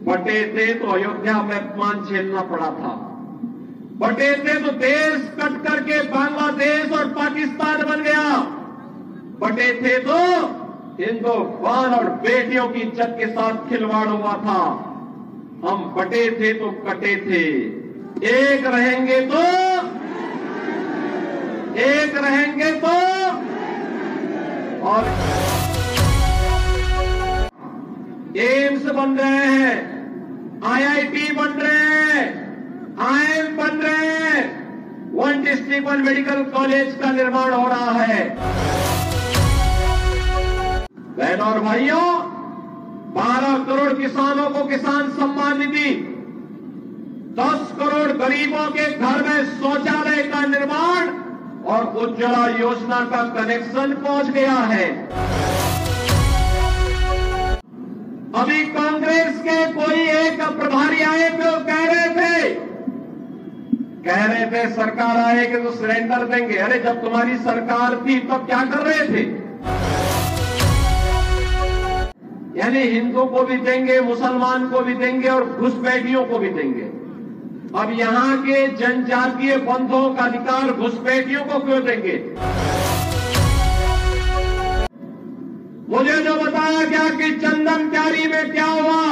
बटे थे तो अयोध्या में अपमान झेलना पड़ा था, बटे थे तो देश कट करके बांग्लादेश और पाकिस्तान बन गया, बटे थे तो हिंदुस्तान और बेटियों की इज्जत के साथ खिलवाड़ हुआ था। हम बटे थे तो कटे थे, एक रहेंगे तो और एम्स बन रहे हैं, आईआईटी बन रहे हैं, आईएम बन रहे हैं, one district one medical college का निर्माण हो रहा है। बहनों और भाइयों, 12 करोड़ किसानों को किसान सम्मान निधि, 10 करोड़ गरीबों के घर में शौचालय का निर्माण और उज्ज्वला योजना का कनेक्शन पहुंच गया है। अभी कांग्रेस के कोई एक प्रभारी आए तो कह रहे थे सरकार आएगी तो सिलेंडर देंगे। अरे जब तुम्हारी सरकार थी तब क्या कर रहे थे? यानी हिंदू को भी देंगे, मुसलमान को भी देंगे और घुसपैठियों को भी देंगे। अब यहां के जनजातीय बंधुओं का अधिकार घुसपैठियों को क्यों देंगे? मुझे जो बताया गया कि चंदन क्यारी में क्या हुआ,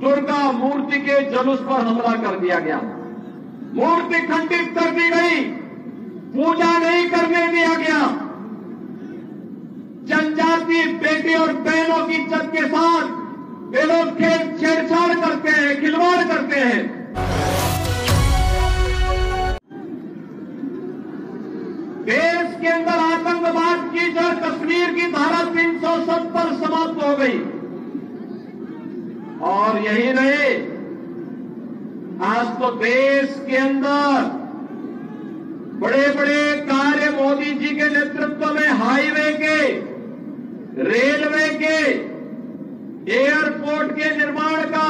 दुर्गा मूर्ति के जुलूस पर हमला कर दिया गया, मूर्ति खंडित कर दी गई, पूजा नहीं करने दिया गया, जनजातीय बेटे और बहनों की इज्जत के साथ वे लोग छेड़छाड़ करते हैं, खिलवाड़ करते हैं। देश के अंदर आतंकवाद की जड़ कश्मीर की धारा 370 समाप्त हो गई। और यही नहीं, आज तो देश के अंदर बड़े बड़े कार्य मोदी जी के नेतृत्व में हाईवे के, रेलवे के, एयरपोर्ट के निर्माण का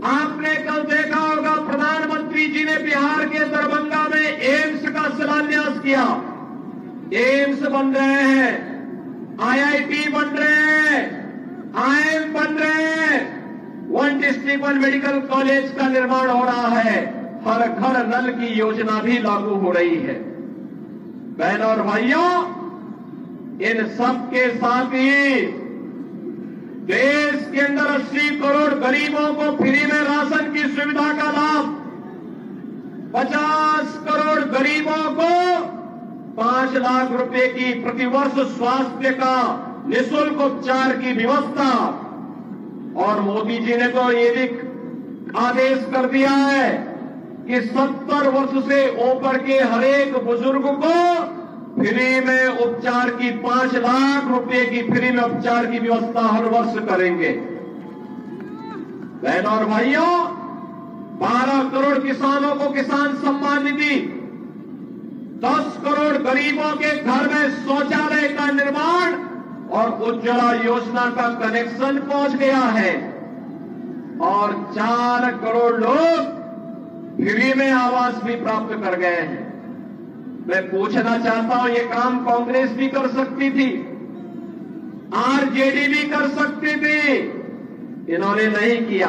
आपने कल देखा होगा, प्रधानमंत्री जी ने बिहार के दरभंगा में एम्स का शिलान्यास किया। एम्स बन रहे हैं, आईआईटी बन रहे हैं, आईएम बन रहे हैं, one district one medical college का निर्माण हो रहा है, हर घर नल की योजना भी लागू हो रही है। बहनों और भाइयों, इन सब के साथ ही देश के अंदर 80 करोड़ गरीबों को फ्री में राशन की सुविधा का लाभ, 50 करोड़ गरीबों को 5 लाख रुपए की प्रतिवर्ष स्वास्थ्य का निःशुल्क उपचार की व्यवस्था। और मोदी जी ने तो ये भी आदेश कर दिया है कि 70 वर्ष से ऊपर के हर एक बुजुर्ग को फ्री में उपचार की 5 लाख रुपए की फ्री में उपचार की व्यवस्था हर वर्ष करेंगे। बहनों और भाइयों, 12 करोड़ किसानों को किसान सम्मान निधि, 10 करोड़ गरीबों के घर में शौचालय का निर्माण और उज्ज्वला योजना का कनेक्शन पहुंच गया है। और 4 करोड़ लोग फ्री में आवास भी प्राप्त कर गए हैं। मैं पूछना चाहता हूं, ये काम कांग्रेस भी कर सकती थी, आरजेडी भी कर सकती थी, इन्होंने नहीं किया।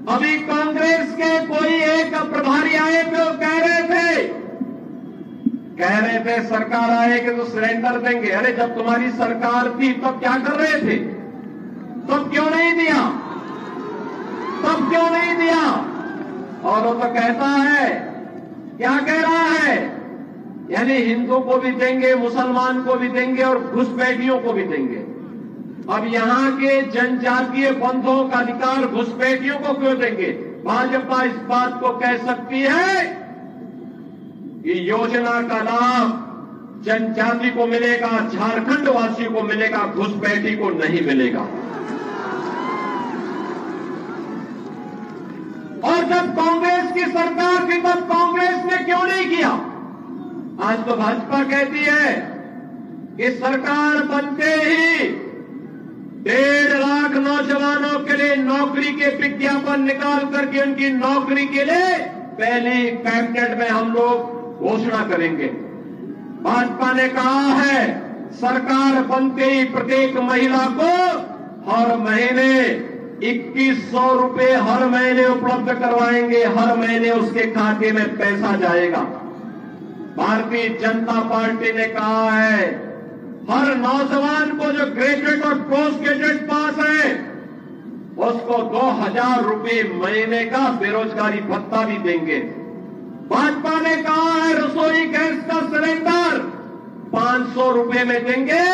अभी कांग्रेस के कोई एक प्रभारी आए तो कह रहे थे सरकार आएगी तो सिलेंडर देंगे। अरे जब तुम्हारी सरकार थी तब क्या कर रहे थे? तब क्यों नहीं दिया? और वो तो कहता है, क्या कह रहा है, यानी हिंदू को भी देंगे, मुसलमान को भी देंगे और घुसपैठियों को भी देंगे। अब यहां के जनजातीय बंधुओं का अधिकार घुसपैठियों को क्यों देंगे? भाजपा इस बात को कह सकती है कि योजना का लाभ जनजाति को मिलेगा, झारखंड वासियों को मिलेगा, घुसपैठी को नहीं मिलेगा। और जब कांग्रेस की सरकार थी तब कांग्रेस ने क्यों नहीं किया? आज तो भाजपा कहती है कि सरकार बनते ही 1.5 लाख नौजवानों के लिए नौकरी के विज्ञापन निकाल करके उनकी नौकरी के लिए पहली कैबिनेट में हम लोग घोषणा करेंगे। भाजपा ने कहा है सरकार बनते ही प्रत्येक महिला को हर महीने 2100 रुपए हर महीने उपलब्ध करवाएंगे। हर महीने उसके खाते में पैसा जाएगा। भारतीय जनता पार्टी ने कहा है हर नौजवान को जो ग्रेजुएट और पोस्ट ग्रेजुएट पास है उसको 2000 रुपए महीने का बेरोजगारी भत्ता भी देंगे। भाजपा ने कहा है रसोई गैस का सिलेंडर 500 रुपए में देंगे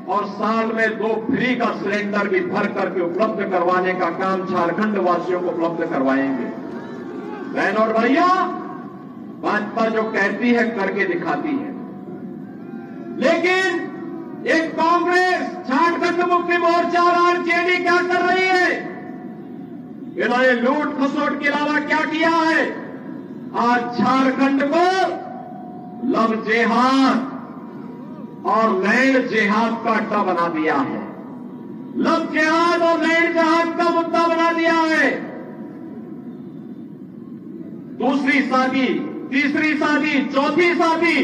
और साल में 2 फ्री का सिलेंडर भी भर करके उपलब्ध करवाने का काम झारखंड वासियों को उपलब्ध करवाएंगे। बहन और भैया, भाजपा जो कहती है करके दिखाती है, लेकिन एक कांग्रेस झारखंड मुक्ति मोर्चा और आरजेडी क्या कर रही है? इन्होंने लूट खसोट के अलावा क्या किया है? आज झारखंड को लव जेहाद और लैंड जेहाद का अड्डा बना दिया है। लव जेहाद और लैंड जेहाद का मुद्दा बना दिया है। दूसरी शादी, तीसरी शादी, चौथी शादी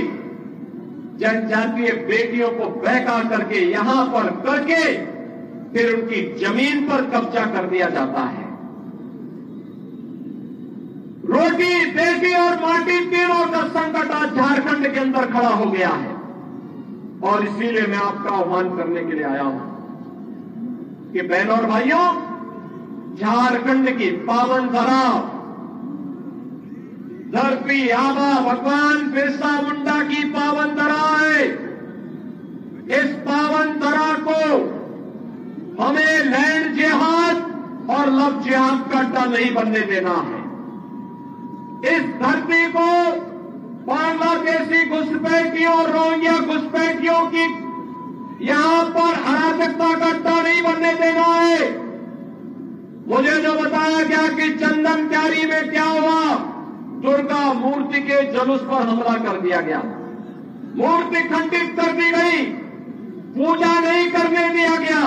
जनजातीय बेटियों को बहका करके यहां पर करके फिर उनकी जमीन पर कब्जा कर दिया जाता है। रोटी, देसी और माटी तीनों का संकट आज झारखंड के अंदर खड़ा हो गया है और इसीलिए मैं आपका आह्वान करने के लिए आया हूं कि बहनों और भाइयों, झारखंड की पावन धरा, धरती आबा भगवान बिरसा मुंडा की पावन धरा है। इस पावन धरा को हमें लैंड जिहाद और लव जिहाद का अड्डा नहीं बनने देना है। इस धरती को बांग्लादेशी घुसपैठियों, रोहिंग्या घुसपैठियों की यहां पर अराजकता का अड्डा नहीं बनने देना है। मुझे जो बताया गया कि चंदन क्यारी में क्या हुआ, दुर्गा मूर्ति के जुलूस पर हमला कर दिया गया, मूर्ति खंडित कर दी गई, पूजा नहीं करने दिया गया।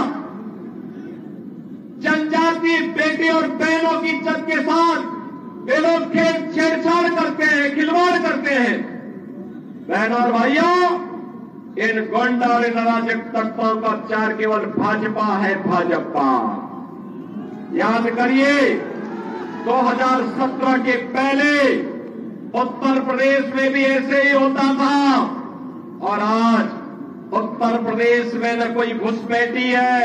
जनजातीय बेटे और बहनों की इज्जत के साथ ये लोग छेड़छाड़ करते हैं, खिलवाड़ करते हैं। बहनों और भाइयों, इन गोंडा और इन अराजक तत्वों का उपचार केवल भाजपा है, भाजपा। याद करिए 2017 के पहले उत्तर प्रदेश में भी ऐसे ही होता था और आज उत्तर प्रदेश में न कोई घुसपैठी है,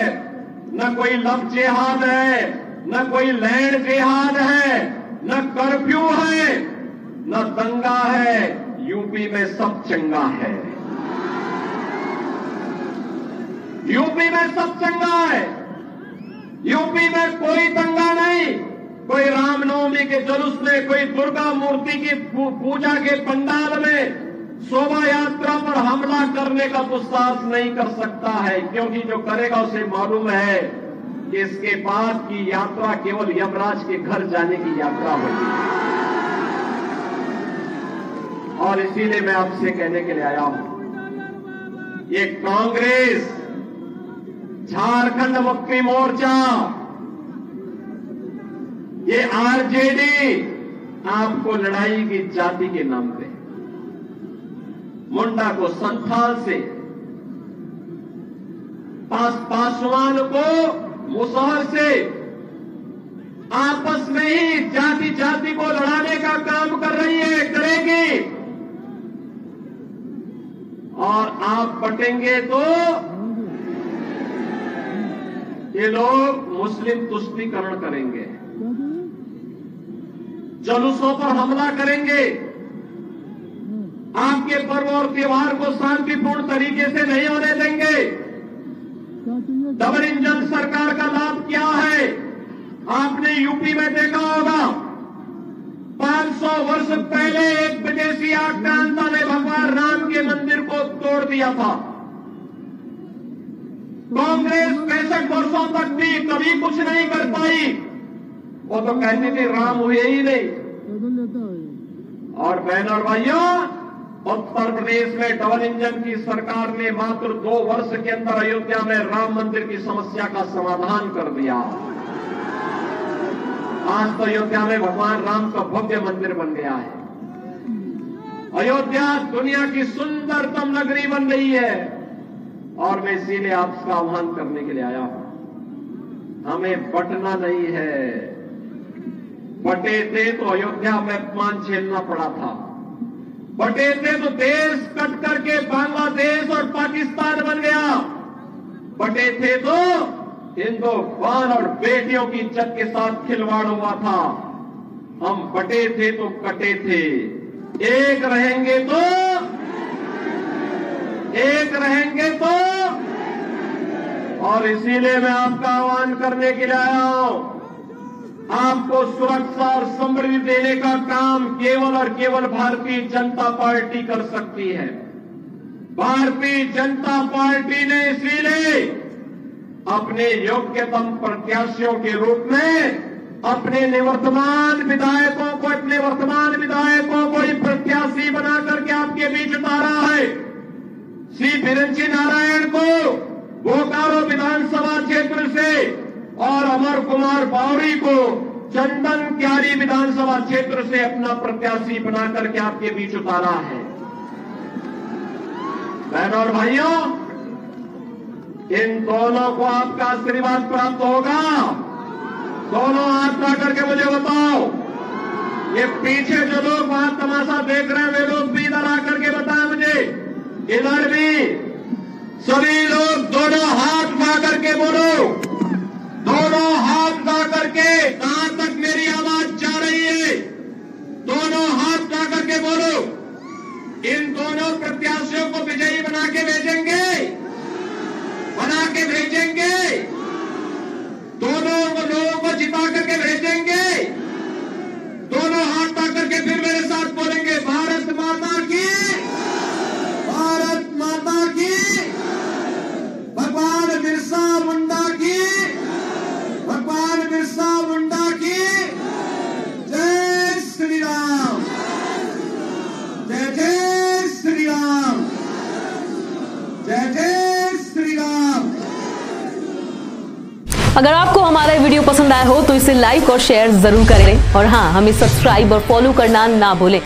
न कोई लव जिहाद है, न कोई लैंड जिहाद है, न कर्फ्यू है, न दंगा है। यूपी में सब चंगा है। यूपी में सब चंगा है। यूपी में कोई दंगा नहीं, कोई रामनवमी के जुलूस में, कोई दुर्गा मूर्ति की पूजा के पंडाल में शोभा यात्रा पर हमला करने का दुस्साहस नहीं कर सकता है, क्योंकि जो करेगा उसे मालूम है कि इसके बाद की यात्रा केवल यमराज के घर जाने की यात्रा होगी। और इसीलिए मैं आपसे कहने के लिए आया हूं, ये कांग्रेस, झारखंड मुक्ति मोर्चा, ये आरजेडी आपको लड़ाई की जाति के नाम पे, मुंडा को संथाल से, पासवान को मुसहर से आपस में ही जाति जाति को लड़ाने का काम कर रही है, करेगी। और आप बटेंगे तो ये लोग मुस्लिम तुष्टीकरण करेंगे, जुलूसों पर हमला करेंगे, आपके पर्व और त्योहार को शांतिपूर्ण तरीके से नहीं होने देंगे। डबल इंजन सरकार का लाभ क्या है? आपने यूपी में देखा होगा, 500 वर्ष पहले एक विदेशी आक्रांता ने भगवान राम के मंदिर को तोड़ दिया था। कांग्रेस 65 वर्षों तक भी कभी कुछ नहीं कर पाई। वो तो कहती थी राम हुए ही नहीं। और बहन और भाइयों, उत्तर प्रदेश में डबल इंजन की सरकार ने मात्र 2 वर्ष के अंदर अयोध्या में राम मंदिर की समस्या का समाधान कर दिया। आज तो अयोध्या में भगवान राम का भव्य मंदिर बन गया है। अयोध्या दुनिया की सुंदरतम नगरी बन रही है। और मैं इसीलिए आपका आह्वान करने के लिए आया हूं हमें बटना नहीं है। बटे थे तो अयोध्या में अपमान झेलना पड़ा था, बटे थे तो देश कट करके बांग्लादेश और पाकिस्तान बन गया, बटे थे तो हिंदुस्तान और बेटियों की इज्जत के साथ खिलवाड़ हुआ था। हम बटे थे तो कटे थे, एक रहेंगे तो और इसीलिए मैं आपका आह्वान करने के लिए आया हूं। आपको सुरक्षा और समृद्धि देने का काम केवल और केवल भारतीय जनता पार्टी कर सकती है। भारतीय जनता पार्टी ने इसीलिए अपने योग्यतम प्रत्याशियों के रूप में अपने वर्तमान विधायकों को ही प्रत्याशी बना करके आपके बीच उतारा है। श्री बिरंची नारायण को बोकारो विधानसभा क्षेत्र से और अमर कुमार बावरी को चंदन क्यारी विधानसभा क्षेत्र से अपना प्रत्याशी बना करके आपके बीच उतारा है। बहनों और भाइयों, इन दोनों को आपका आशीर्वाद प्राप्त होगा। दोनों हाथ उठा करके मुझे बताओ, ये पीछे जो लोग वहां तमाशा देख रहे हैं वे लोग भी इधर आकर के बताएं मुझे। इधर भी सभी लोग दोनों हाथ उठा करके बोलो, दोनों हाथ उठा करके, कहां तक मेरी आवाज जा रही है? दोनों हाथ उठा करके बोलो, इन दोनों प्रत्याशियों को विजयी बना के भेजेंगे, दोनों लोगों को जिता करके भेजेंगे। दोनों हाथ उठा करके फिर मेरे साथ बोलेंगे, भारत माता की, भारत माता की, भगवान बिरसा मुंडा की, भगवान बिरसा मुंडा की जय श्री राम, जय जय श्री राम, जय जय श्री राम। अगर आपको हमारा वीडियो पसंद आया हो तो इसे लाइक और शेयर जरूर करें और हाँ, हमें सब्सक्राइब और फॉलो करना ना भूलें